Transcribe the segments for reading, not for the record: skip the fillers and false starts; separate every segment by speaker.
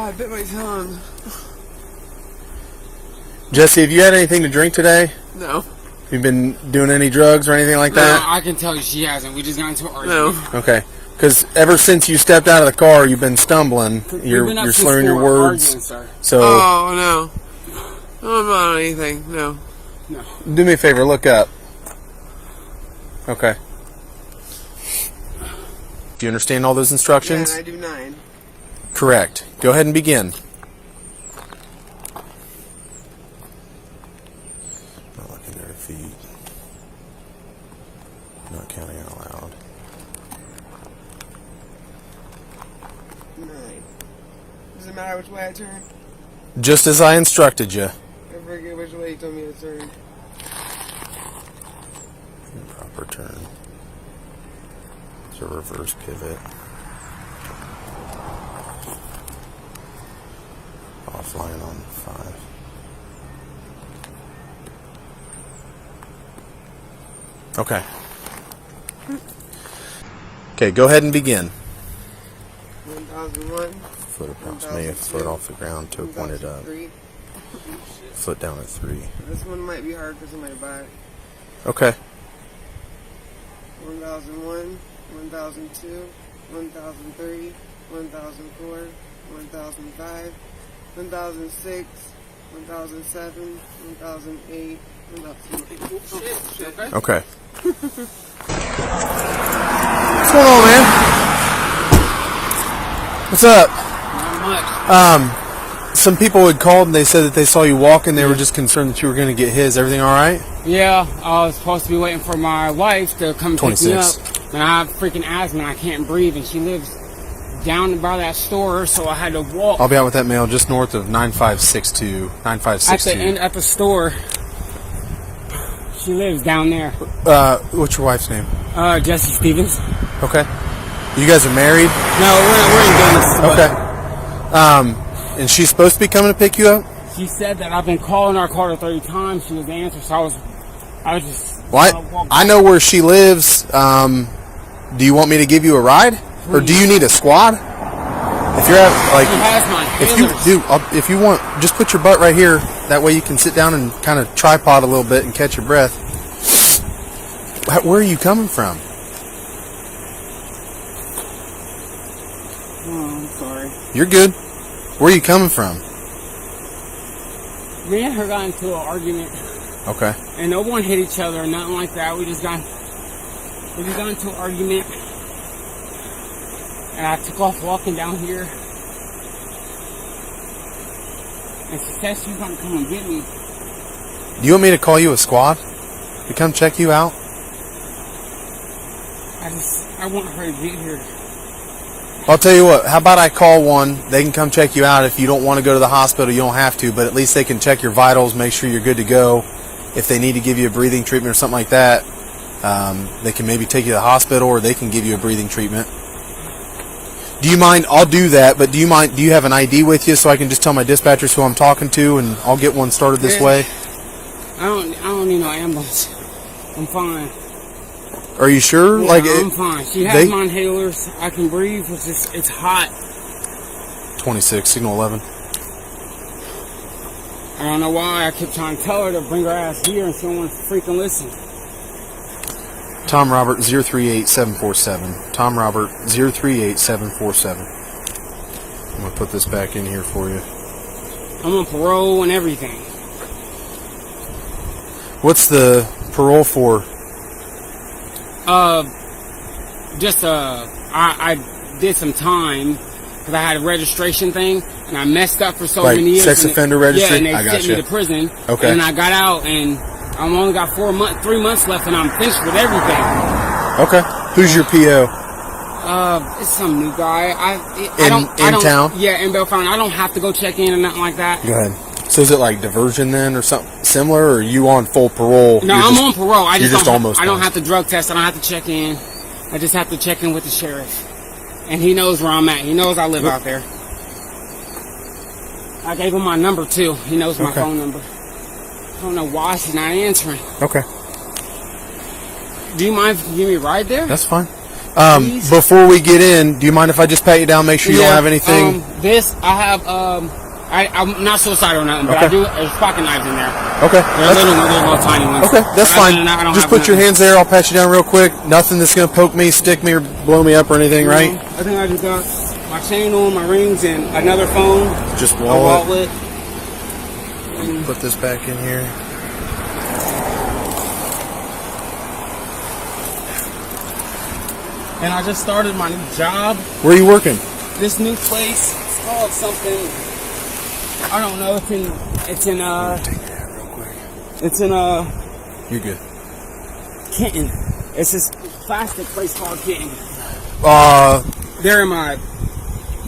Speaker 1: I bit my tongue.
Speaker 2: Jesse, have you had anything to drink today?
Speaker 1: No.
Speaker 2: You been doing any drugs or anything like that?
Speaker 3: No, I can tell you she hasn't. We just got into an argument.
Speaker 1: No.
Speaker 2: Okay. Because ever since you stepped out of the car, you've been stumbling. You're slurring your words.
Speaker 3: Arguing,
Speaker 2: so.
Speaker 1: Oh, no. I'm not on anything. No.
Speaker 3: No.
Speaker 2: Do me a favor. Look up. Okay. Do you understand all those instructions?
Speaker 1: Yeah, and I do 9.
Speaker 2: Correct. Go ahead and begin. Not looking at their feet. Not counting out loud.
Speaker 1: 9. Does it matter which way I turn?
Speaker 2: Just as I instructed you.
Speaker 1: I forget which way you told me to turn.
Speaker 2: Proper turn. It's a reverse pivot. Offline on 5. Okay. Okay, go ahead and begin.
Speaker 1: 1001.
Speaker 2: Foot approximately a foot off the ground, toe pointed up. Foot down at 3.
Speaker 1: This one might be hard because of my back.
Speaker 2: Okay.
Speaker 1: 1001, 1002, 1003, 1004, 1005, 1006, 1007, 1008, 1009.
Speaker 2: Okay. What's going on, man? What's up?
Speaker 3: Not much.
Speaker 2: Some people had called and they said that they saw you walking. They were just concerned that you were going to get his. Everything all right?
Speaker 3: Yeah, I was supposed to be waiting for my wife to come pick me up. And I have freaking asthma and I can't breathe. And she lives down by that store, so I had to walk.
Speaker 2: I'll be out with that mail just north of 9562. 9562.
Speaker 3: At the store. She lives down there.
Speaker 2: What's your wife's name?
Speaker 3: Jesse Stevens.
Speaker 2: Okay. You guys are married?
Speaker 3: No, we're in business.
Speaker 2: And she's supposed to be coming to pick you up?
Speaker 3: She said that I've been calling her. I called her 30 times. She was the answer, so I was just...
Speaker 2: Well, I know where she lives. Do you want me to give you a ride? Or do you need a squad? If you're
Speaker 3: she has my
Speaker 2: if you want, just put your butt right here. That way you can sit down and kind of tripod a little bit and catch your breath. Where are you coming from?
Speaker 3: Oh, I'm sorry.
Speaker 2: You're good. Where are you coming from?
Speaker 3: Me and her got into an argument.
Speaker 2: Okay.
Speaker 3: And no one hit each other or nothing like that. We just got into an argument. And I took off walking down here. And she said she was going to come and get me.
Speaker 2: Do you want me to call you a squad to come check you out?
Speaker 3: I want her to get here.
Speaker 2: I'll tell you what, how about I call one, they can come check you out. If you don't want to go to the hospital, you don't have to, but at least they can check your vitals, make sure you're good to go. If they need to give you a breathing treatment or something like that, they can maybe take you to the hospital or they can give you a breathing treatment. Do you mind? I'll do that, but do you have an ID with you so I can just tell my dispatchers who I'm talking to and I'll get one started this way?
Speaker 3: I don't need no ambulance. I'm fine.
Speaker 2: Are you sure?
Speaker 3: Yeah, I'm fine. She has my inhalers. I can breathe. It's hot.
Speaker 2: 26, signal 11.
Speaker 3: I don't know why I kept trying to tell her to bring her ass here and she don't want to freaking listen.
Speaker 2: Tom Robert 038747. Tom Robert 038747. I'm going to put this back in here for you.
Speaker 3: I'm on parole and everything.
Speaker 2: What's the parole for?
Speaker 3: I did some time because I had a registration thing and I messed up for so
Speaker 2: like
Speaker 3: many years.
Speaker 2: Sex offender registry?
Speaker 3: Yeah, and they sent me to prison. Okay. And I got out and I've only got 3 months left and I'm finished with everything.
Speaker 2: Okay. Who's your PO?
Speaker 3: It's some new guy.
Speaker 2: In town?
Speaker 3: Yeah, in Bellefontaine. I don't have to go check in or nothing like that.
Speaker 2: Go ahead. So is it like diversion then or something similar, or are you on full parole?
Speaker 3: No, I'm on parole. I
Speaker 2: don't
Speaker 3: have to drug test. I don't have to check in. I just have to check in with the sheriff. And he knows where I'm at. He knows I live out there. I gave him my number too. He knows my phone number. I don't know why she's not answering.
Speaker 2: Okay.
Speaker 3: Do you mind if you give me a ride there?
Speaker 2: That's fine.
Speaker 3: Please?
Speaker 2: Before we get in, do you mind if I just pat you down, make sure you don't have anything?
Speaker 3: This, I have, I'm not suicidal or nothing, but
Speaker 2: Okay.
Speaker 3: I do, there's pocket knives in there.
Speaker 2: Okay.
Speaker 3: They're little tiny ones.
Speaker 2: Okay, that's
Speaker 3: But other
Speaker 2: fine.
Speaker 3: than that, I don't
Speaker 2: Just
Speaker 3: have
Speaker 2: put your
Speaker 3: nothing.
Speaker 2: hands there. I'll pat you down real quick. Nothing that's going to poke me, stick me, or blow me up or anything, right?
Speaker 3: I think I just got my chain on, my rings, and another phone.
Speaker 2: Just
Speaker 3: A
Speaker 2: wallet.
Speaker 3: wallet.
Speaker 2: Put this back in here.
Speaker 3: And I just started my new job.
Speaker 2: Where are you working?
Speaker 3: This new place, it's called something, I don't know, it's in
Speaker 2: Take your hat real quick.
Speaker 3: it's in
Speaker 2: You're good.
Speaker 3: Kenton. It's this plastic place called Kenton.
Speaker 2: They're
Speaker 3: in my,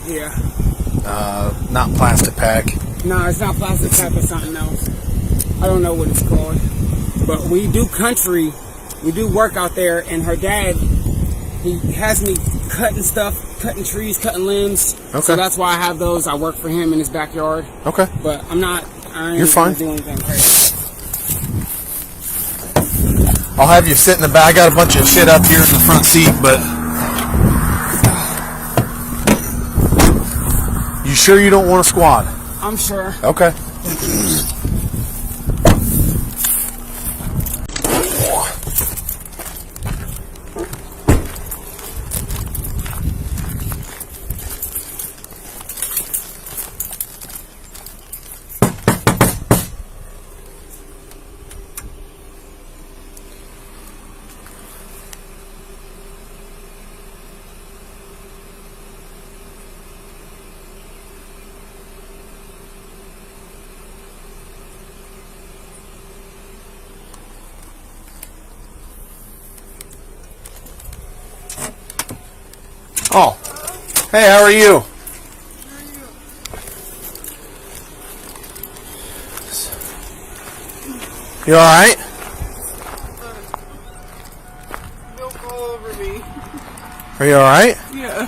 Speaker 3: yeah.
Speaker 2: not plastic pack.
Speaker 3: No, it's not plastic pack, it's something else. I don't know what it's called. But we do country, we do work out there, and her dad, he has me cutting stuff, cutting trees, cutting limbs.
Speaker 2: Okay.
Speaker 3: So that's why I have those. I work for him in his backyard.
Speaker 2: Okay.
Speaker 3: But I ain't
Speaker 2: You're fine.
Speaker 3: gonna do anything crazy.
Speaker 2: I'll have you sit in the back. I got a bunch of shit up here in the front seat, but you sure you don't want a squad?
Speaker 3: I'm sure.
Speaker 2: Okay. Oh, hey, how are you? You all right?
Speaker 1: Don't fall over me.
Speaker 2: Are you all right?
Speaker 1: Yeah.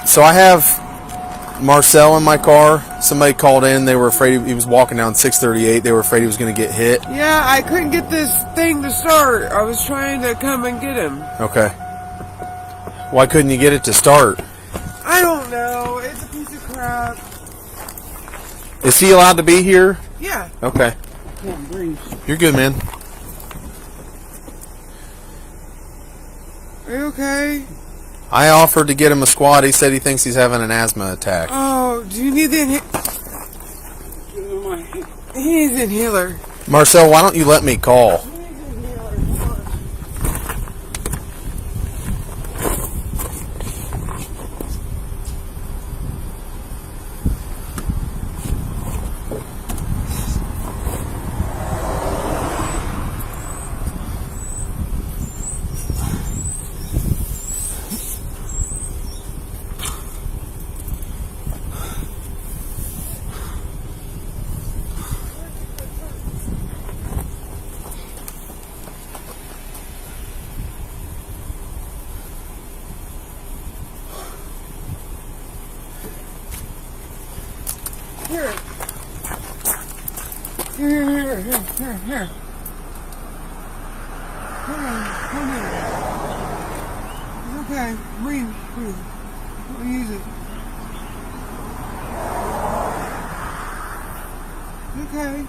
Speaker 2: So I have Marcel in my car. Somebody called in. They were afraid he was walking down 638. They were afraid he was going to get hit.
Speaker 1: Yeah, I couldn't get this thing to start. I was trying to come and get him.
Speaker 2: Okay. Why couldn't you get it to start?
Speaker 1: I don't know. It's a piece of crap.
Speaker 2: Is he allowed to be here?
Speaker 1: Yeah.
Speaker 2: Okay.
Speaker 3: Can't breathe.
Speaker 2: You're good, man.
Speaker 1: Are you okay?
Speaker 2: I offered to get him a squad. He said he thinks he's having an asthma attack.
Speaker 1: Oh, do you need the He needs an inhaler.
Speaker 2: Marcel, why don't you let me call?
Speaker 1: Here. Here. Come here. It's okay. Breathe. I'll use it. Okay.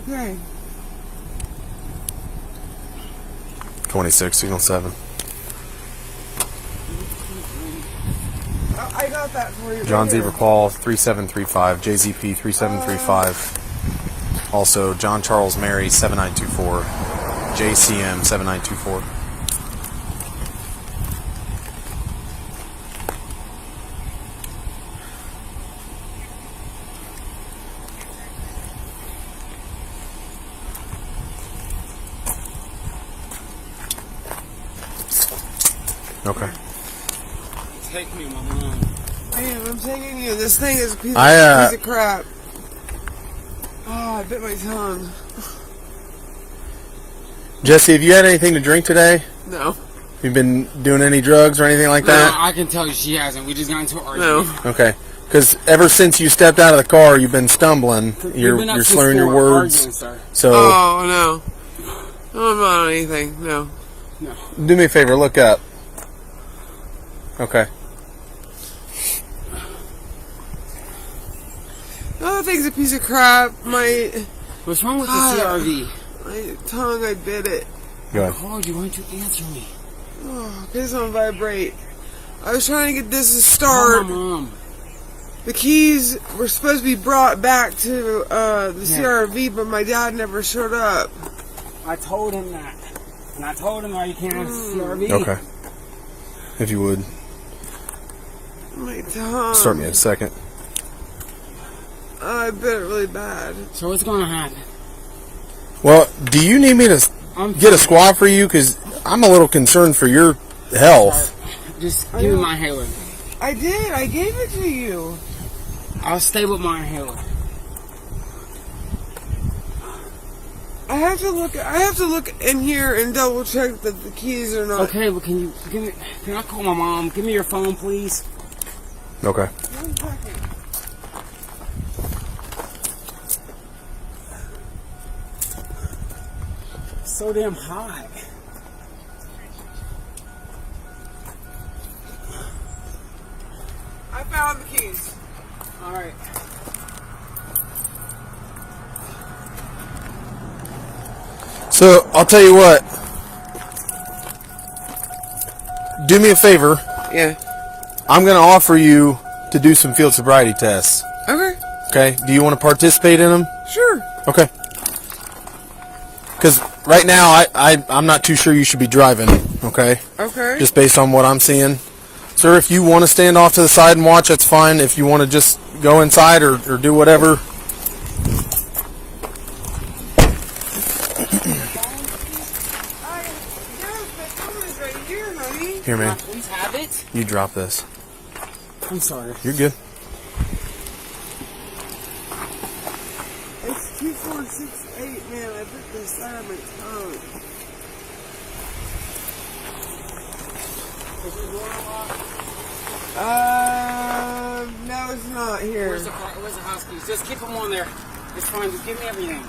Speaker 1: Okay.
Speaker 2: 26, signal 7.
Speaker 1: I got that for you.
Speaker 2: John
Speaker 1: right here.
Speaker 2: Zebra Paul 3735, JZP 3735. Also, John Charles Mary 7924, JCM 7924. Okay.
Speaker 3: Take me, my mom.
Speaker 1: I'm taking you. This thing is a piece of crap. Oh, I bit my tongue.
Speaker 2: Jesse, have you had anything to drink today?
Speaker 1: No.
Speaker 2: You been doing any drugs or anything like
Speaker 3: No,
Speaker 2: that?
Speaker 3: I can tell you she hasn't. We just got into an argument.
Speaker 1: No.
Speaker 2: Okay. Because ever since you stepped out of the car, you've been stumbling.
Speaker 3: We've
Speaker 2: You're
Speaker 3: been up since
Speaker 2: slurring your
Speaker 3: 4
Speaker 2: words.
Speaker 3: arguing, sir.
Speaker 2: So
Speaker 1: Oh, no. I'm not on anything. No.
Speaker 3: No.
Speaker 2: Do me a favor, look up. Okay.
Speaker 1: Oh, thing's a piece of crap.
Speaker 3: What's wrong with the CRV?
Speaker 1: My tongue, I bit it.
Speaker 2: Go
Speaker 3: I
Speaker 2: ahead.
Speaker 3: called you. Why don't you answer me?
Speaker 1: Oh, it's on vibrate. I was trying to get this to
Speaker 3: Call
Speaker 1: start.
Speaker 3: my mom.
Speaker 1: The keys were supposed to be brought back to the CRV, but my dad never showed up.
Speaker 3: I told him that. And I told him why you can't have the CRV.
Speaker 2: Okay. If you would.
Speaker 1: My tongue.
Speaker 2: Start me in a second.
Speaker 1: I bit it really bad.
Speaker 3: So what's going to happen?
Speaker 2: Well, do you need me to get a squad for you? Because I'm a little concerned for your health.
Speaker 3: Just give me my inhaler.
Speaker 1: I did. I gave it to you.
Speaker 3: I'll stay with my inhaler.
Speaker 1: I have to look in here and double check that the keys are not.
Speaker 3: Okay, but can you give me? Can I call my mom? Give me your phone, please.
Speaker 2: Okay.
Speaker 1: 1 second.
Speaker 3: So damn hot.
Speaker 1: I found the keys.
Speaker 3: All right.
Speaker 2: So, I'll tell you what. Do me a favor.
Speaker 1: Yeah.
Speaker 2: I'm going to offer you to do some field sobriety tests.
Speaker 1: Okay.
Speaker 2: Okay? Do you want to participate in them?
Speaker 1: Sure.
Speaker 2: Okay. Because right now, I'm not too sure you should be driving. Okay?
Speaker 1: Okay.
Speaker 2: Just based on what I'm seeing. Sir, if you want to stand off to the side and watch, that's fine. If you want to just go inside or do whatever. Here, man.
Speaker 3: Please have it.
Speaker 2: You drop this.
Speaker 3: I'm sorry.
Speaker 2: You're good.
Speaker 1: It's 2468, man. I put this out of my tongue.
Speaker 3: Is it going a lot?
Speaker 1: No, it's not here.
Speaker 3: Where's the house keys? Just keep them on there. It's fine. Just give me everything.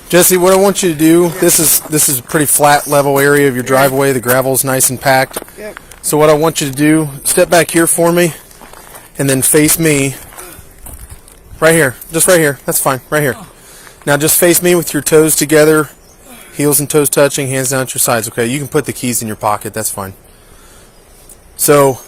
Speaker 2: Jesse, what I want you to do, this is a pretty flat level area of your driveway. The gravel's nice and packed.
Speaker 1: Yep.
Speaker 2: So what I want you to do, step back here for me and then face me. Right here. Just right here. That's fine. Right here. Now just face me with your toes together, heels and toes touching, hands down at your sides. Okay, you can put the keys in your pocket. That's fine. So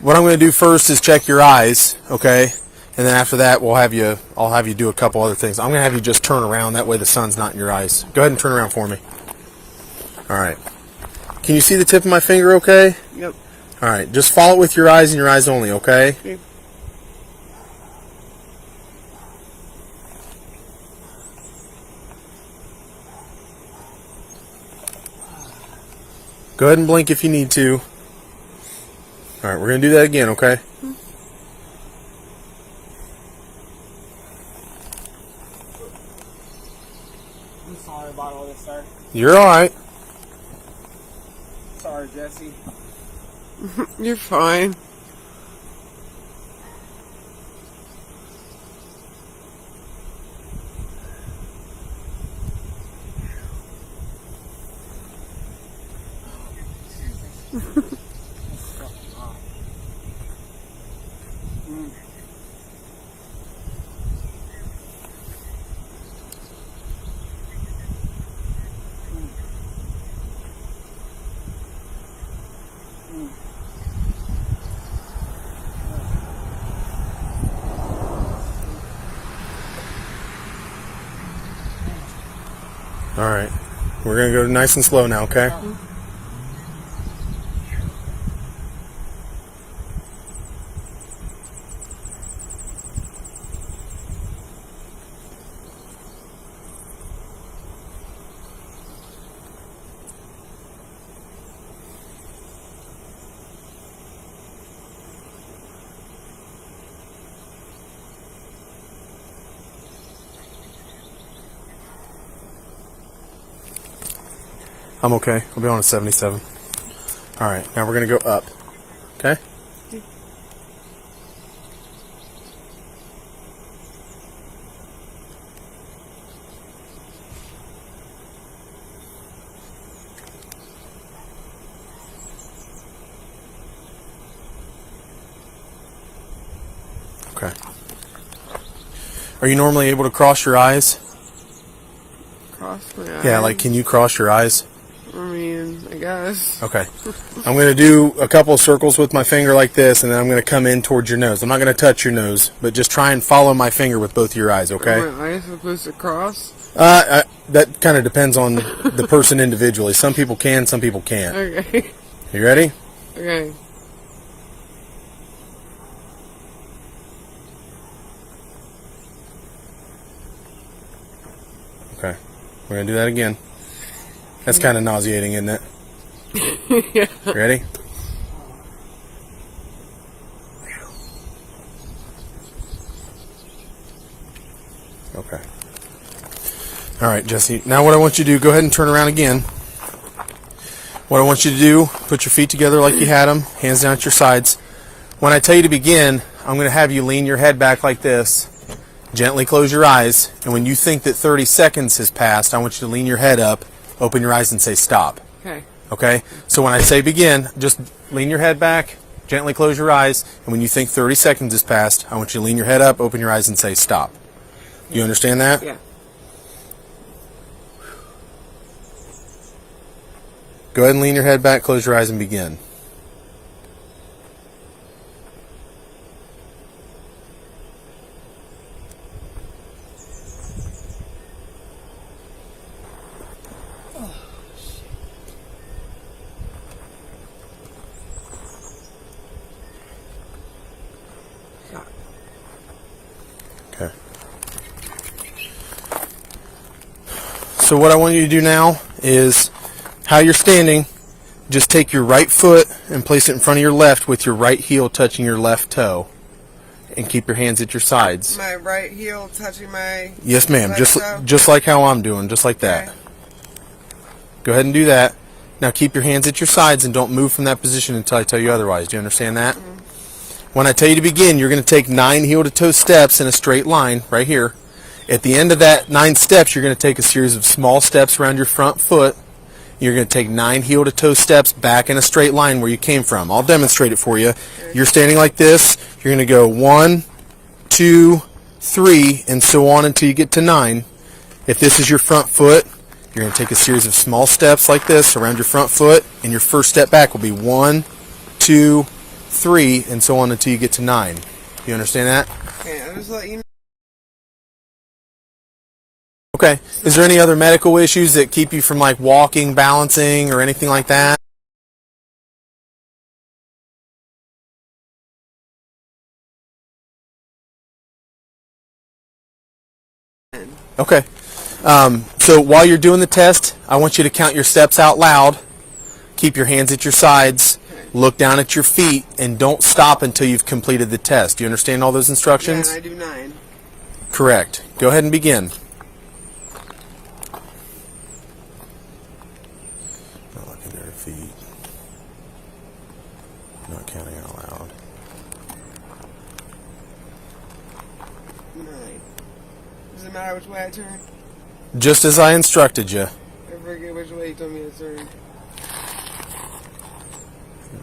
Speaker 2: what I'm going to do first is check your eyes, okay? And then after that, I'll have you do a couple other things. I'm going to have you just turn around. That way the sun's not in your eyes. Go ahead and turn around for me. All right. Can you see the tip of my finger okay?
Speaker 1: Yep.
Speaker 2: All right. Just follow it with your eyes and your eyes only, okay?
Speaker 1: Okay.
Speaker 2: Go ahead and blink if you need to. All right. We're going to do that again, okay?
Speaker 3: I'm sorry about all this, sir.
Speaker 2: You're all right.
Speaker 3: Sorry, Jesse.
Speaker 1: You're fine.
Speaker 2: All right. We're going to go nice and slow now, okay? I'm okay. I'll be on a 77. All right. Now we're going to go up. Okay? Okay. Are you normally able to cross your eyes?
Speaker 1: Cross my eyes?
Speaker 2: Yeah, like can you cross your eyes?
Speaker 1: I mean, I guess.
Speaker 2: Okay. I'm going to do a couple of circles with my finger like this, and then I'm going to come in towards your nose. I'm not going to touch your nose, but just try and follow my finger with both of your eyes, okay?
Speaker 1: Are my eyes supposed to cross?
Speaker 2: That kind of depends on the person individually. Some people can, some people can't.
Speaker 1: Okay.
Speaker 2: You ready?
Speaker 1: Okay.
Speaker 2: Okay. We're going to do that again. That's kind of nauseating, isn't it?
Speaker 1: Yeah.
Speaker 2: Ready? Okay. All right, Jesse. Now what I want you to do, go ahead and turn around again. What I want you to do, put your feet together like you had them, hands down at your sides. When I tell you to begin, I'm going to have you lean your head back like this. Gently close your eyes, and when you think that 30 seconds has passed, I want you to lean your head up, open your eyes, and say stop.
Speaker 1: Okay.
Speaker 2: Okay? So when I say begin, just lean your head back, gently close your eyes, and when you think 30 seconds has passed, I want you to lean your head up, open your eyes, and say stop. You understand that?
Speaker 1: Yeah.
Speaker 2: Go ahead and lean your head back, close your eyes, and begin. Okay. So what I want you to do now is, how you're standing, just take your right foot and place it in front of your left with your right heel touching your left toe. And keep your hands at your sides.
Speaker 1: My right heel touching my...
Speaker 2: Yes, ma'am.
Speaker 1: left toe?
Speaker 2: Just like how I'm doing, just like that.
Speaker 1: Okay.
Speaker 2: Go ahead and do that. Now keep your hands at your sides and don't move from that position until I tell you otherwise. Do you understand that? Mm-hmm. When I tell you to begin, you're going to take 9 heel-to-toe steps in a straight line right here. At the end of that 9 steps, you're going to take a series of small steps around your front foot. You're going to take 9 heel-to-toe steps back in a straight line where you came from. I'll demonstrate it for you. Okay. You're standing like this. You're going to go 1, 2, 3, and so on until you get to 9. If this is your front foot, you're going to take a series of small steps like this around your front foot, and your first step back will be 1, 2, 3, and so on until you get to 9. You understand that?
Speaker 1: Okay, I'll just let you know.
Speaker 2: Okay. Is there any other medical issues that keep you from like walking, balancing, or anything like that? Okay. So while you're doing the test, I want you to count your steps out loud. Keep your hands at your sides. Look down at your feet, and don't stop until you've completed the test. Do you understand all those instructions?
Speaker 1: Yeah, and I do 9.
Speaker 2: Correct. Go ahead and begin. Not looking at your feet. Not counting out loud.
Speaker 1: 9. Does it matter which way I turn?
Speaker 2: Just as I instructed you.
Speaker 1: I forget which way you told me to turn.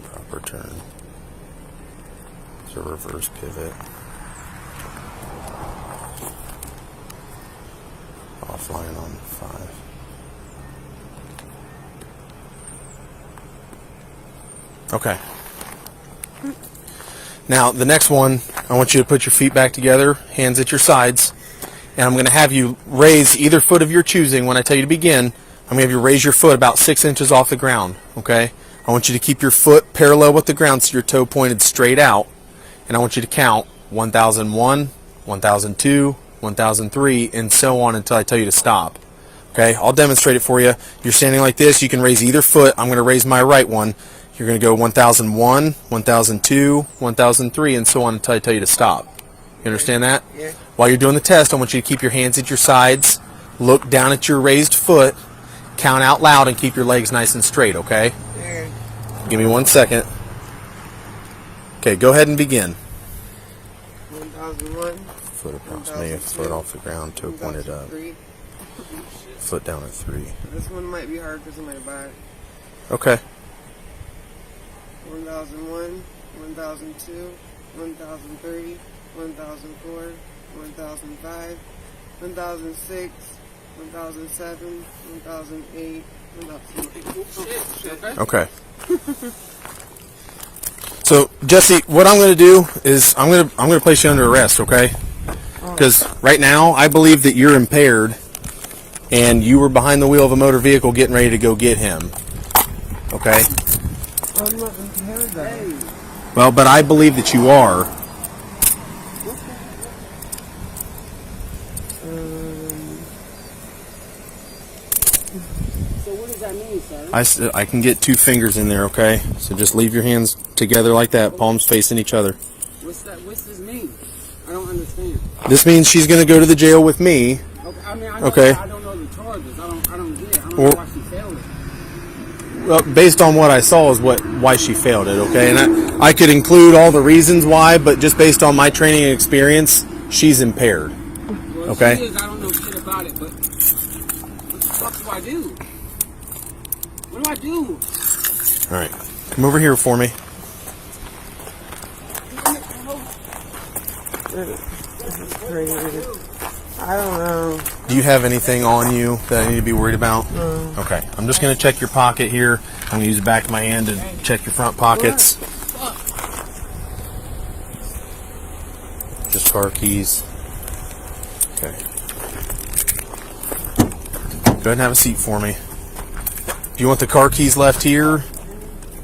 Speaker 2: Proper turn. It's a reverse pivot. Offline on 5. Okay. Now, the next one, I want you to put your feet back together, hands at your sides, and I'm going to have you raise either foot of your choosing. When I tell you to begin, I'm going to have you raise your foot about 6 inches off the ground, okay? I want you to keep your foot parallel with the ground so your toe pointed straight out, and I want you to count 1001, 1002, 1003, and so on until I tell you to stop. Okay, I'll demonstrate it for you. You're standing like this. You can raise either foot. I'm going to raise my right one. You're going to go 1001, 1002, 1003, and so on until I tell you to stop. You understand that?
Speaker 1: Yeah.
Speaker 2: While you're doing the test, I want you to keep your hands at your sides, look down at your raised foot, count out loud, and keep your legs nice and straight, okay?
Speaker 1: Yeah.
Speaker 2: Give me 1 second. Okay, go ahead and begin.
Speaker 1: 1001.
Speaker 2: Foot approximately a foot off the ground, toe pointed up.
Speaker 1: 1003.
Speaker 2: Foot down at 3.
Speaker 1: This one might be hard because of my back.
Speaker 2: Okay.
Speaker 1: 1001, 1002, 1003, 1004, 1005, 1006, 1007, 1008, 1008.
Speaker 2: Okay. So, Jesse, what I'm going to do is I'm going to place you under arrest, okay? Because right now, I believe that you're impaired, and you were behind the wheel of a motor vehicle getting ready to go get him. Okay?
Speaker 1: I'm not impaired though.
Speaker 2: Well, but I believe that you are.
Speaker 3: So what does that mean, sir?
Speaker 2: I can get 2 fingers in there, okay? So just leave your hands together like that, palms facing each other.
Speaker 3: What's this mean? I don't understand.
Speaker 2: This means she's going to go to the jail with me.
Speaker 3: Okay, I mean, I don't know the charges. I don't get it. I don't know why she failed it.
Speaker 2: Well, based on what I saw is why she failed it, okay? And I could include all the reasons why, but just based on my training and experience, she's impaired.
Speaker 3: Well,
Speaker 2: okay?
Speaker 3: She is, I don't know shit about it, but what the fuck do I do? What do I do?
Speaker 2: All right. Come over here for me.
Speaker 1: I don't know.
Speaker 2: Do you have anything on you that I need to be worried about?
Speaker 1: No.
Speaker 2: Okay. I'm just going to check your pocket here. I'm going to use the back of my hand to check your front pockets. Just car keys. Okay. Go ahead and have a seat for me. Do you want the car keys left here?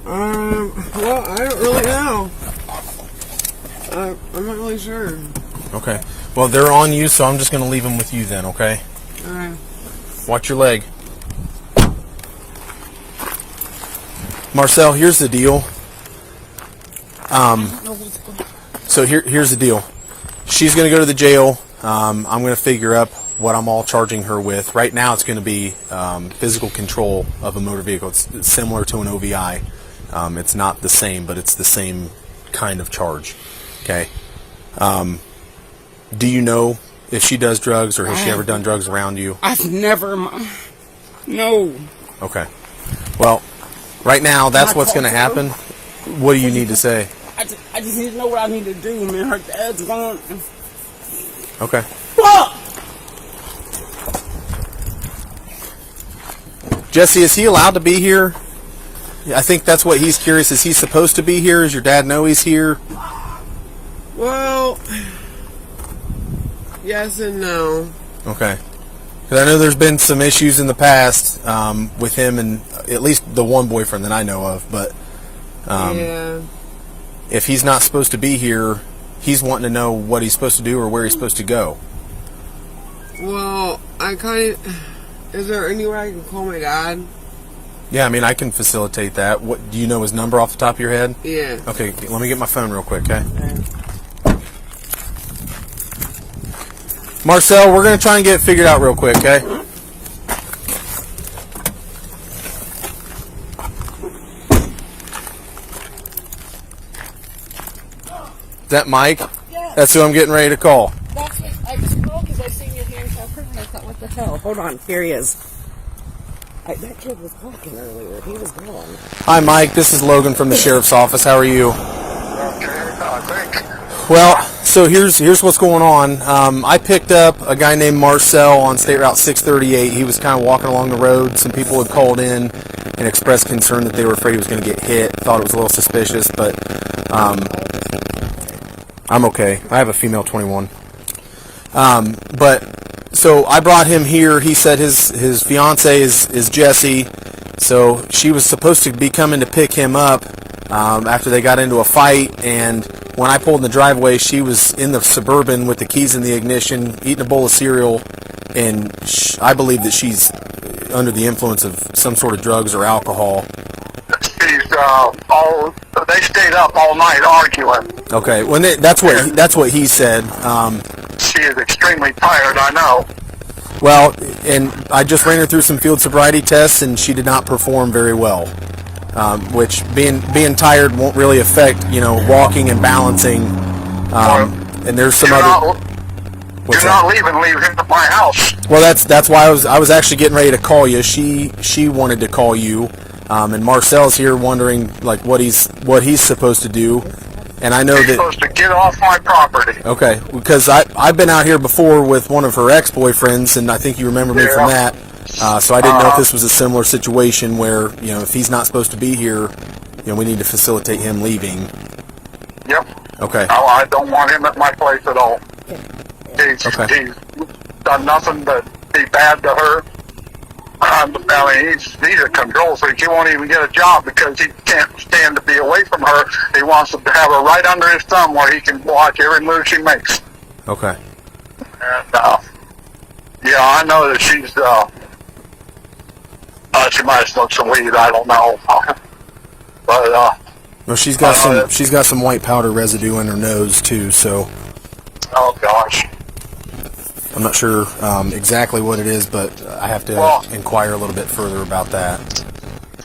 Speaker 1: Well, I don't really know. I'm not really sure.
Speaker 2: Okay. Well, they're on you, so I'm just going to leave them with you then, okay?
Speaker 1: Alright.
Speaker 2: Watch your leg. Marcel, here's the deal. So here's the deal. She's going to go to the jail. I'm going to figure up what I'm all charging her with. Right now, it's going to be physical control of a motor vehicle. It's similar to an OVI. It's not the same, but it's the same kind of charge. Okay. Do you know if she does drugs, or has she ever done drugs around you?
Speaker 3: I've never. No.
Speaker 2: Okay. Well, right now, that's what's going to happen. What do you need to say?
Speaker 3: I just need to know what I need to do, man. Her dad's gone.
Speaker 2: Okay.
Speaker 3: Fuck!
Speaker 2: Jesse, is he allowed to be here? I think that's what he's curious. Is he supposed to be here? Does your dad know he's here?
Speaker 1: Well, yes and no.
Speaker 2: Okay. Because I know there's been some issues in the past with him and at least the one boyfriend that I know of. But
Speaker 1: Yeah.
Speaker 2: if he's not supposed to be here, he's wanting to know what he's supposed to do or where he's supposed to go.
Speaker 1: Well, is there any way I can call my dad?
Speaker 2: Yeah, I mean, I can facilitate that. What do you know his number off the top of your head?
Speaker 1: Yeah.
Speaker 2: Okay, let me get my phone real quick, okay? Marcel, we're going to try and get it figured out real quick, okay? Is that Mike?
Speaker 4: Yes.
Speaker 2: That's who I'm getting ready to call.
Speaker 4: That's what I just called because I seen your handcuff and I thought, what the hell? Hold on, here he is. That kid was talking earlier. He was gone.
Speaker 2: Hi, Mike. This is Logan from the sheriff's office. How are you?
Speaker 5: Okay, thanks.
Speaker 2: Well, so here's what's going on. I picked up a guy named Marcel on State Route 638. He was kind of walking along the road. Some people had called in and expressed concern that they were afraid he was going to get hit. Thought it was a little suspicious, but I'm okay. I have a female 21. But so I brought him here. He said his fiance is Jessie. So she was supposed to be coming to pick him up after they got into a fight. And when I pulled in the driveway, she was in the Suburban with the keys in the ignition, eating a bowl of cereal. And I believe that she's under the influence of some sort of drugs or alcohol.
Speaker 5: They stayed up all night arguing.
Speaker 2: Okay, that's what he said.
Speaker 5: She is extremely tired, I know.
Speaker 2: Well, and I just ran her through some field sobriety tests, and she did not perform very well. Which being tired won't really affect, walking and balancing. And there's some other.
Speaker 5: You're not leaving at my house.
Speaker 2: Well, that's why I was actually getting ready to call you. She wanted to call you, and Marcel's here wondering like what he's supposed to do. And I know
Speaker 5: She's
Speaker 2: that.
Speaker 5: supposed to get off my property.
Speaker 2: Okay, because I've been out here before with one of her ex-boyfriends, and I think you remember me from that. So I didn't know if this was a similar situation where, you know, if he's not supposed to be here, you know, we need to facilitate him leaving.
Speaker 5: Yep.
Speaker 2: Okay.
Speaker 5: No, I don't want him at my place at all. He's done nothing but be bad to her. I mean, he's a control freak. He won't even get a job because he can't stand to be away from her. He wants to have her right under his thumb where he can watch every move she makes.
Speaker 2: Okay.
Speaker 5: And, yeah, I know that she's, she might have smoked some weed, I don't know. But,
Speaker 2: well, she's got some white powder residue in her nose too, so
Speaker 5: oh gosh.
Speaker 2: I'm not sure exactly what it is, but I have to inquire a little bit further about that.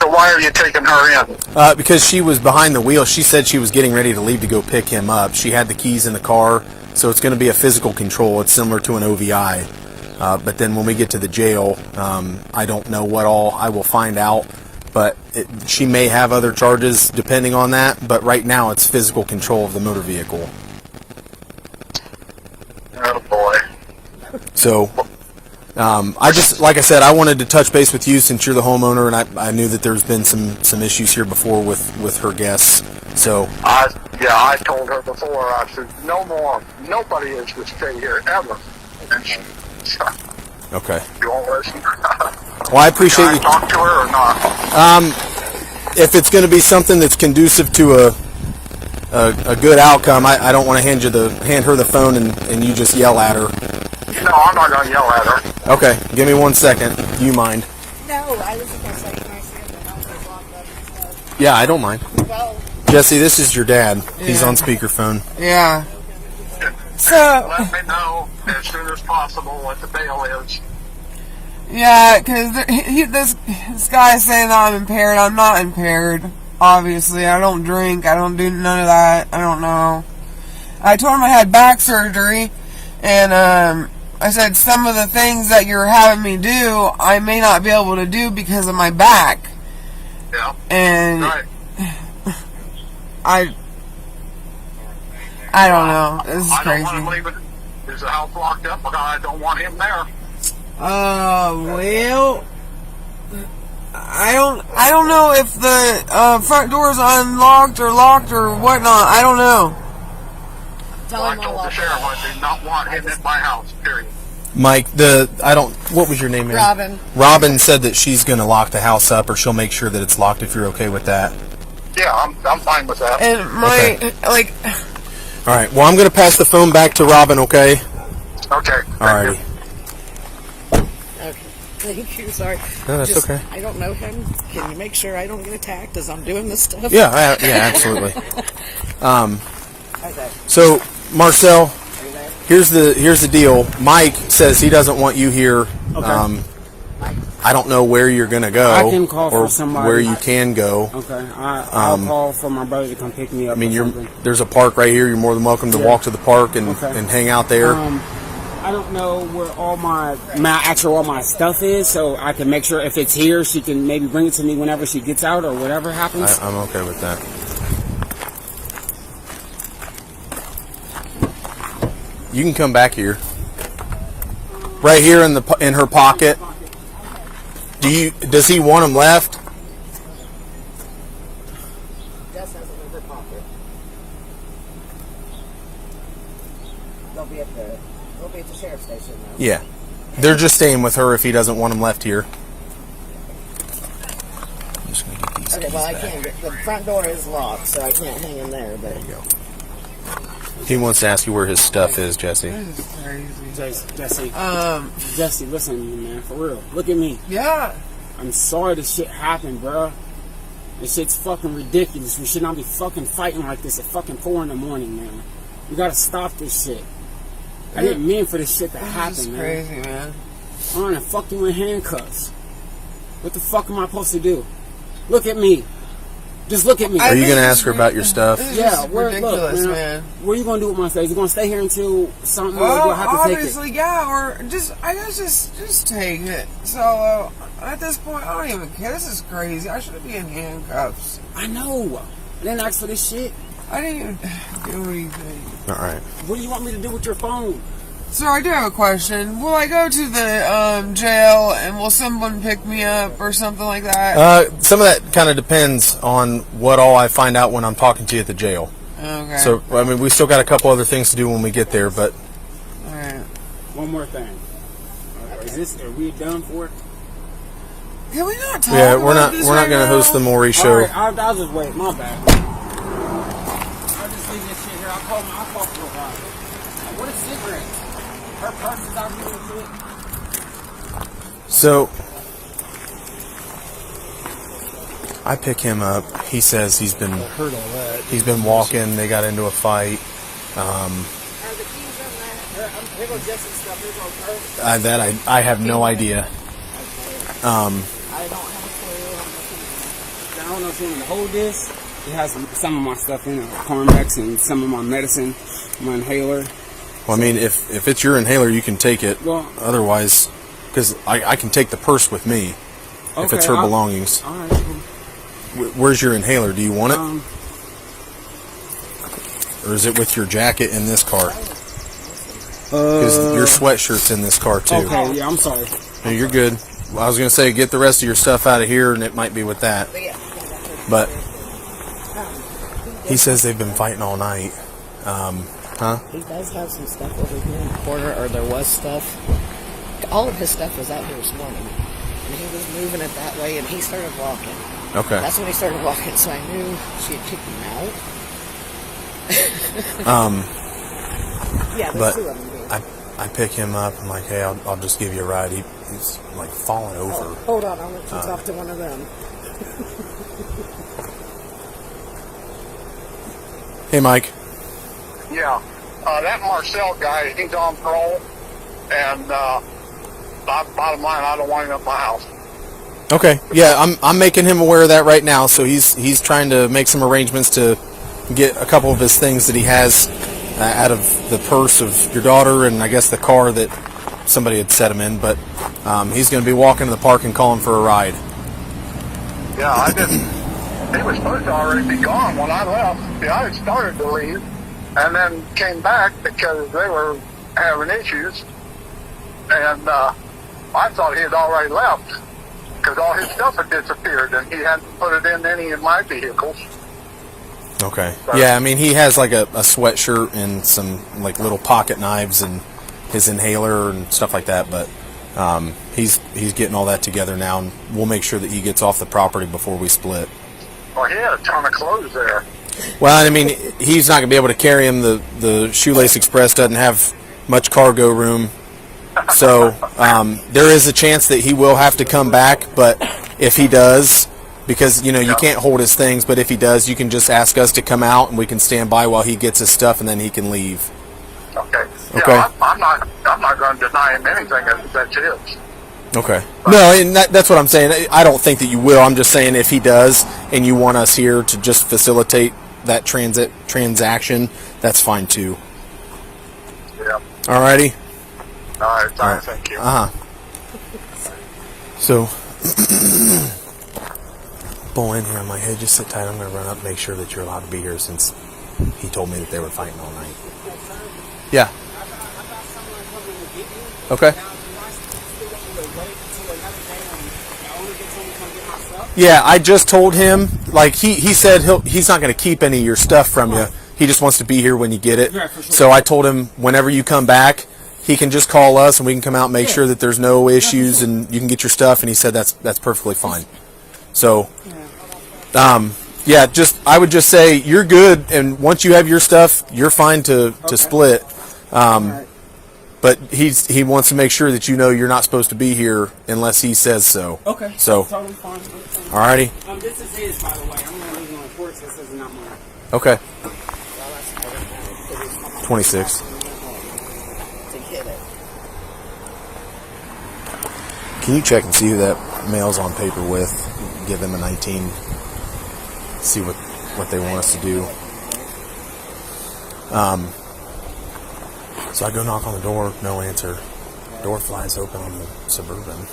Speaker 5: So why are you taking her in?
Speaker 2: Because she was behind the wheel. She said she was getting ready to leave to go pick him up. She had the keys in the car, so it's going to be a physical control. It's similar to an OVI. But then when we get to the jail, I don't know what all I will find out. But she may have other charges depending on that. But right now it's physical control of the motor vehicle.
Speaker 5: Oh boy.
Speaker 2: So, I just, like I said, I wanted to touch base with you since you're the homeowner, and I knew that there's been some issues here before with her guests. So,
Speaker 5: I told her before. I said no more. Nobody is to stay here ever. And she,
Speaker 2: okay.
Speaker 5: You won't listen.
Speaker 2: Well, I appreciate
Speaker 5: Can I
Speaker 2: you.
Speaker 5: talk to her or not?
Speaker 2: If it's going to be something that's conducive to a good outcome, I don't want to hand her the phone and you just yell at her.
Speaker 5: No, I'm not going to yell at her.
Speaker 2: Okay, give me 1 second. Do you mind?
Speaker 4: No, I was just going to say, can I see the house is locked up and stuff?
Speaker 2: Yeah, I don't mind.
Speaker 4: Well,
Speaker 2: Jesse, this is your dad. He's
Speaker 1: Yeah.
Speaker 2: on speakerphone.
Speaker 1: Yeah. So,
Speaker 5: Let me know as soon as possible what the bail is.
Speaker 1: yeah, because this guy's saying that I'm impaired. I'm not impaired, obviously. I don't drink. I don't do none of that. I don't know. I told him I had back surgery, and I said some of the things that you're having me do, I may not be able to do because of my back.
Speaker 5: Yeah.
Speaker 1: And
Speaker 5: Right.
Speaker 1: I don't know. This is
Speaker 5: I don't
Speaker 1: crazy.
Speaker 5: want him leaving. Is the house locked up? Because I don't want him there.
Speaker 1: Well, I don't know if the front door is unlocked or locked or whatnot. I don't know.
Speaker 4: tell
Speaker 5: I
Speaker 4: him I'll
Speaker 5: told the
Speaker 4: lock
Speaker 5: sheriff I do not want him in my house, period.
Speaker 2: Mike, what was your name? Man?
Speaker 4: Robin.
Speaker 2: Robin said that she's going to lock the house up, or she'll make sure that it's locked if you're okay with that.
Speaker 5: Yeah, I'm fine with that.
Speaker 1: And my,
Speaker 2: Okay. All right. Well, I'm going to pass the phone back to Robin, okay?
Speaker 5: Okay.
Speaker 2: All righty.
Speaker 4: Okay. Thank you. Sorry.
Speaker 2: No, that's okay.
Speaker 4: I don't know him. Can you make sure I don't get attacked as I'm doing this stuff?
Speaker 2: Yeah, absolutely.
Speaker 4: Okay.
Speaker 2: So, Marcel,
Speaker 4: Are you there?
Speaker 2: here's the deal. Mike says he doesn't want you here.
Speaker 3: Okay.
Speaker 2: I don't know where you're going to go.
Speaker 3: I can call
Speaker 2: or
Speaker 3: for somebody.
Speaker 2: where you can go.
Speaker 3: Okay, I'll call for my brother to come pick me up.
Speaker 2: I mean,
Speaker 3: or something.
Speaker 2: there's a park right here. You're more than welcome to
Speaker 3: Yeah.
Speaker 2: walk to the park and hang out there.
Speaker 3: I don't know where all my stuff is, so I can make sure if it's here, she can maybe bring it to me whenever she gets out or whatever happens.
Speaker 2: I'm okay with that. You can come back here. Right here in her pocket. Does he want them left?
Speaker 4: Jess has it in her pocket. They'll be at the sheriff's station now.
Speaker 2: Yeah. They're just staying with her if he doesn't want them left here. I'm just gonna get these
Speaker 4: Okay,
Speaker 2: keys
Speaker 4: well, I
Speaker 2: back.
Speaker 4: can't. The front door is locked, so I can't hang in there. But
Speaker 2: There you go. He wants to ask you where his stuff is, Jesse.
Speaker 1: this is crazy.
Speaker 3: Jesse, listen to me, man, for real. Look at me.
Speaker 1: Yeah.
Speaker 3: I'm sorry this shit happened, bro. This shit's fucking ridiculous. We should not be fucking fighting like this at fucking 4 in the morning, man. We gotta stop this shit. I didn't mean for this shit to
Speaker 1: This is
Speaker 3: happen, man.
Speaker 1: crazy, man.
Speaker 3: I'm gonna fuck you in handcuffs. What the fuck am I supposed to do? Look at me. Just look at me.
Speaker 2: Are you gonna ask her about your stuff?
Speaker 1: This is
Speaker 3: Yeah,
Speaker 1: just ridiculous,
Speaker 3: look,
Speaker 1: man.
Speaker 3: What are you gonna do with my face? You gonna stay here until something, or do
Speaker 1: Well,
Speaker 3: I have to take it?
Speaker 1: obviously, yeah, or I guess just take it. So, at this point, I don't even care. This is crazy. I shouldn't be in handcuffs.
Speaker 3: I know. I didn't ask for this shit.
Speaker 1: I didn't even do anything.
Speaker 2: All right.
Speaker 3: What do you want me to do with your phone?
Speaker 1: Sir, I do have a question. Will I go to the jail and will someone pick me up or something like that?
Speaker 2: Some of that kind of depends on what all I find out when I'm talking to you at the jail.
Speaker 1: Okay.
Speaker 2: So, I mean, we still got a couple other things to do when we get there, but...
Speaker 1: All right.
Speaker 3: One more thing. Are we done for it?
Speaker 1: Can we not talk
Speaker 2: Yeah,
Speaker 1: about
Speaker 2: we're not
Speaker 1: this
Speaker 2: going
Speaker 1: right
Speaker 2: to host the
Speaker 1: now?
Speaker 2: Maury show.
Speaker 3: All right, I'll just wait. My bad. I'll just leave this shit here. I'll call for a while. What is cigarettes? Her purse is out here and shit.
Speaker 2: So, I pick him up. He says he's been walking. They got into a fight. I have no idea.
Speaker 3: I don't have a clue. I don't know if you want to hold this. It has some of my stuff in it, Carmex and some of my medicine, my inhaler.
Speaker 2: Well, I mean, if it's your inhaler, you can take it.
Speaker 3: Well,
Speaker 2: otherwise, because I can take the purse with me if it's her belongings.
Speaker 3: All right.
Speaker 2: Where's your inhaler? Do you want it? Or is it with your jacket in this car? Because your sweatshirt's in this car, too.
Speaker 3: Okay, yeah, I'm sorry.
Speaker 2: No, you're good. I was going to say, get the rest of your stuff out of here, and it might be with that. But he says they've been fighting all night.
Speaker 4: He does have some stuff over here in the corner, or there was stuff. All of his stuff was out here this morning. And he was moving it that way, and he started walking.
Speaker 2: Okay.
Speaker 4: That's when he started walking, so I knew she had kicked him out. Yeah, there's two of them.
Speaker 2: I pick him up. I'm like, hey, I'll just give you a ride. He's like falling over.
Speaker 4: Oh, hold on, I'll let you talk to one of them.
Speaker 2: Hey, Mike.
Speaker 5: Yeah. That Marcel guy, he's on parole. And bottom line, I don't want him at my house.
Speaker 2: Okay. Yeah, I'm making him aware of that right now. So he's trying to make some arrangements to get a couple of his things that he has out of the purse of your daughter and I guess the car that somebody had set him in. But he's going to be walking to the park and calling for a ride.
Speaker 5: Yeah, I didn't. He was supposed to already be gone when I left. Yeah, I had started to leave and then came back because they were having issues. And I thought he had already left because all his stuff had disappeared and he hadn't put it in any of my vehicles.
Speaker 2: Okay. Yeah, I mean, he has like a sweatshirt and some like little pocket knives and his inhaler and stuff like that, but he's getting all that together now, and we'll make sure that he gets off the property before we split.
Speaker 5: Well, he had a ton of clothes there.
Speaker 2: Well, I mean, he's not going to be able to carry him. The Shoelace Express doesn't have much cargo room, so there is a chance that he will have to come back, but if he does... Because, you can't hold his things, but if he does, you can just ask us to come out and we can stand by while he gets his stuff and then he can leave.
Speaker 5: Okay.
Speaker 2: Okay.
Speaker 5: Yeah, I'm not going to deny him anything that's his.
Speaker 2: Okay. No, and that's what I'm saying. I don't think that you will. I'm just saying if he does and you want us here to just facilitate that transaction, that's fine too.
Speaker 5: Yeah.
Speaker 2: Alrighty?
Speaker 5: All right. Thank you.
Speaker 2: So... Pull in here. I'm like, hey, just sit tight. I'm going to run up and make sure that you're allowed to be here since he told me that they were fighting all night. Yeah. Okay. Yeah, I just told him, like, he said he's not going to keep any of your stuff from you. He just wants to be here when you get it. So I told him whenever you come back, he can just call us and we can come out and make sure that there's no issues and you can get your stuff. And he said that's perfectly fine. So... I would just say you're good, and once you have your stuff, you're fine to split. But he wants to make sure that you're not supposed to be here unless he says so.
Speaker 3: Okay.
Speaker 2: So,
Speaker 3: totally fine.
Speaker 2: Alrighty.
Speaker 3: This is his, by the way. I'm going to leave on report, so this is not mine.
Speaker 2: Okay. 26. Can you check and see who that mail's on paper with? Give them a 19. See what they want us to do. So I go knock on the door, no answer. Door flies open on the Suburban.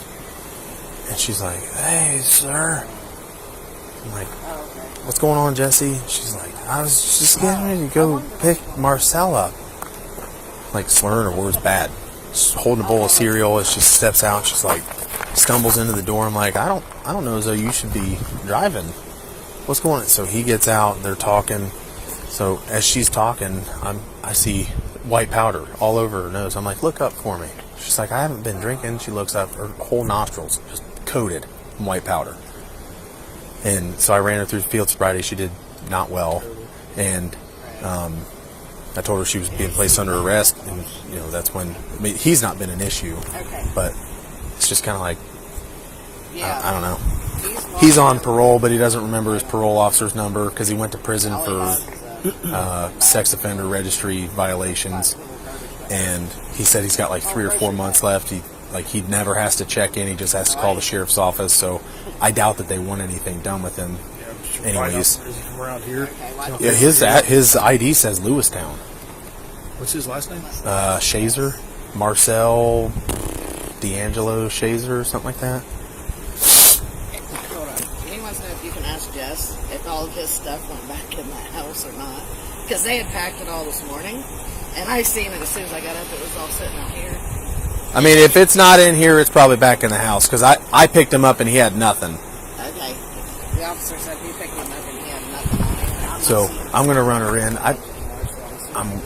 Speaker 2: And she's like, hey, sir. I'm like, what's going on, Jesse? She's like, I was just getting ready to go pick Marcel up. Like, slurring her words bad. She's holding a bowl of cereal as she steps out. She's like, stumbles into the door. I'm like, I don't know as though you should be driving. What's going on? So he gets out and they're talking. So as she's talking, I see white powder all over her nose. I'm like, look up for me. She's like, I haven't been drinking. She looks up, her whole nostrils just coated in white powder. And so I ran her through field sobriety. She did not well. And I told her she was being placed under arrest. And, that's when, he's not been an issue. But it's just kind of like, I don't know. He's on parole, but he doesn't remember his parole officer's number because he went to prison for sex offender registry violations. And he said he's got like 3 or 4 months left. He never has to check in. He just has to call the sheriff's office. So I doubt that they want anything done with him. Anyways,
Speaker 6: is he from around here?
Speaker 2: Yeah, his ID says Lewistown.
Speaker 6: What's his last name?
Speaker 2: Shazer, Marcel D'Angelo Shazer, something like that.
Speaker 4: Hold on. He wants to know if you can ask Jess if all of his stuff went back in the house or not. Because they had packed it all this morning. And I seen it as soon as I got up. It was all sitting out here.
Speaker 2: I mean, if it's not in here, it's probably back in the house. Because I picked him up and he had nothing.
Speaker 4: Okay. The officer said he picked him up and he had nothing on him.
Speaker 2: So I'm going to run her in. I'm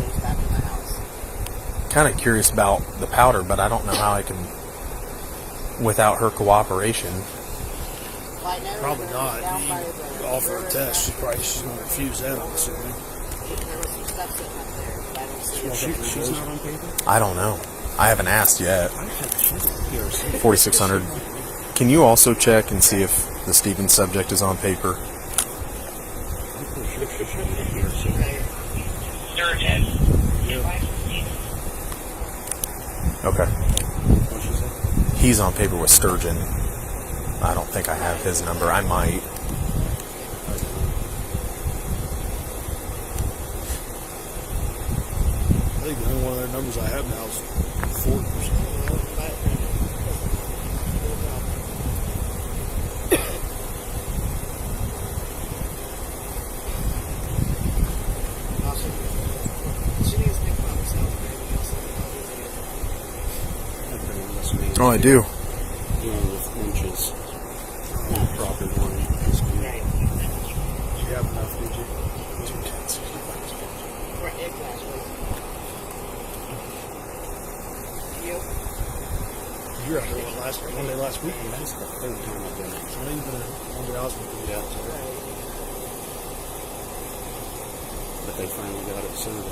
Speaker 2: kind of curious about the powder, but I don't know how I can, without her cooperation.
Speaker 6: Probably not. You offer a test, she's going to refuse that, I'm assuming. She's not on paper?
Speaker 2: I don't know. I haven't asked yet. 4600. Can you also check and see if the Stevens subject is on paper? Okay. He's on paper with Sturgeon. I don't think I have his number. I might.
Speaker 6: I think the only one of their numbers I have now is 40%.
Speaker 2: Oh, I do.
Speaker 6: With inches. Proper one. Do you have enough, did you? You were out there one day last week, and that's the third time I've done it. It's not even one day I was going to get out to it. But they finally got it Sunday.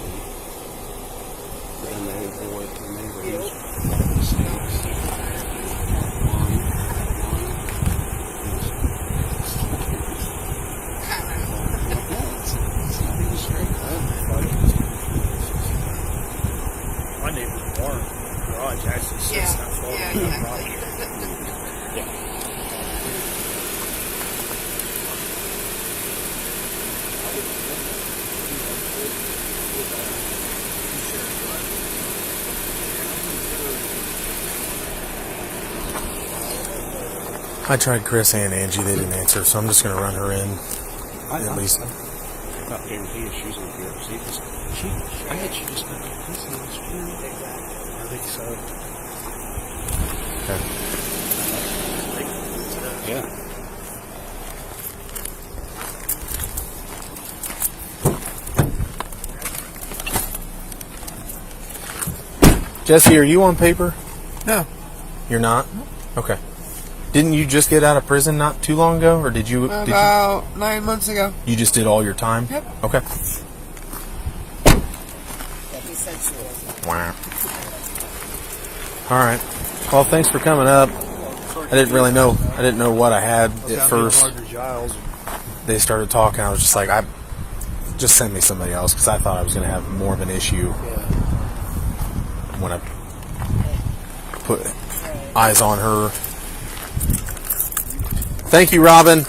Speaker 6: Then they went to the neighborhood. My neighbor's barn garage actually sits not far from the property.
Speaker 2: I tried Chris and Angie. They didn't answer, so I'm just going to run her in. At least.
Speaker 6: I'm not guaranteeing she's going to be able to see this. I bet she just got this in the spring. I think so.
Speaker 2: Okay.
Speaker 6: Yeah.
Speaker 2: Jesse, are you on paper?
Speaker 1: No.
Speaker 2: You're not? Okay. Didn't you just get out of prison not too long ago, or did you?
Speaker 1: About 9 months ago.
Speaker 2: You just did all your time?
Speaker 1: Yep.
Speaker 2: Okay.
Speaker 4: Yeah, he said she was.
Speaker 2: Wow. All right. Well, thanks for coming up. I didn't really know. I didn't know what I had at first. They started talking. I was just like, just send me somebody else, because I thought I was going to have more of an issue when I put eyes on her. Thank you, Robin.